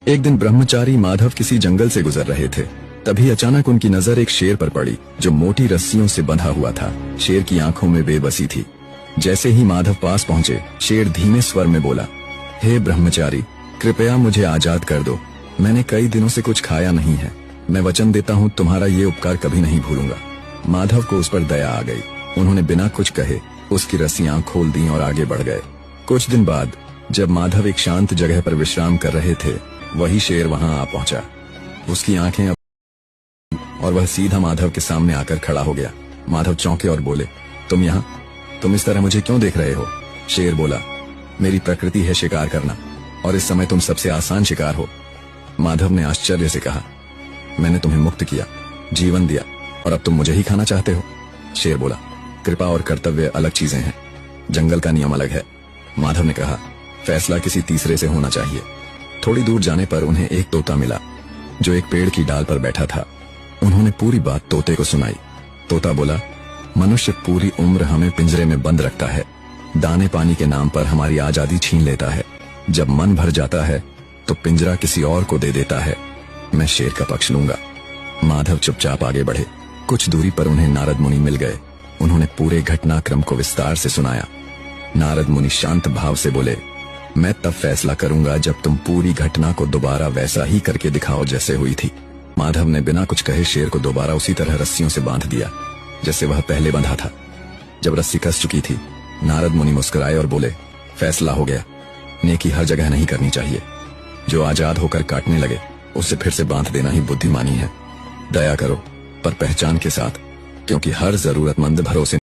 एक दिन ब्रह्मचारी माधव किसी जंगल से गुजर रहे थे। तभी अचानक उनकी नजर एक शेर पर पड़ी जो मोटी रस्सियों से बंधा हुआ था। शेर की आंखों में बेबसी थी। जैसे ही माधव पास पहुंचे, शेर धीमे स्वर में बोला, हे ब्रह्मचारी, कृपया मुझे आजाद कर दो। मैंने कई दिनों से कुछ खाया नहीं है। मैं वचन देता हूँ तुम्हारा ये उपकार कभी नहीं भूलूंगा। माधव को उस पर दया आ गई। उन्होंने बिना कुछ कहे उसकी रस्सियां खोल दी और आगे बढ़ गए। कुछ दिन बाद जब माधव एक शांत जगह पर विश्राम कर रहे थे, वही शेर वहां आ पहुंचा। उसकी आंखें और वह सीधा माधव के सामने आकर खड़ा हो गया। माधव चौंके और बोले, तुम यहाँ? तुम इस तरह मुझे क्यों देख रहे हो? शेर बोला, मेरी प्रकृति है शिकार करना और इस समय तुम सबसे आसान शिकार हो। माधव ने आश्चर्य से कहा, मैंने तुम्हें मुक्त किया, जीवन दिया और अब तुम मुझे ही खाना चाहते हो? शेर बोला, कृपा और कर्तव्य अलग चीजें हैं, जंगल का नियम अलग है। माधव ने कहा, फैसला किसी तीसरे से होना चाहिए। थोड़ी दूर जाने पर उन्हें एक तोता मिला जो एक पेड़ की डाल पर बैठा था। उन्होंने पूरी बात तोते को सुनाई। तोता बोला, मनुष्य पूरी उम्र हमें पिंजरे में बंद रखता है, दाने पानी के नाम पर हमारी आजादी छीन लेता है। जब मन भर जाता है तो पिंजरा किसी और को दे देता है। मैं शेर का पक्ष लूंगा। माधव चुपचाप आगे बढ़े। कुछ दूरी पर उन्हें नारद मुनि मिल गए। उन्होंने पूरे घटनाक्रम को विस्तार से सुनाया। नारद मुनि शांत भाव से बोले, मैं तब फैसला करूंगा जब तुम पूरी घटना को दोबारा वैसा ही करके दिखाओ जैसे हुई थी। माधव ने बिना कुछ कहे शेर को दोबारा उसी तरह रस्सियों से बांध दिया जैसे वह पहले बंधा था। जब रस्सी कस चुकी थी, नारद मुनि मुस्कुराए और बोले, फैसला हो गया। नेकी हर जगह नहीं करनी चाहिए। जो आजाद होकर काटने लगे उसे फिर से बांध देना ही बुद्धिमानी है। दया करो पर पहचान के साथ, क्योंकि हर जरूरतमंद भरोसे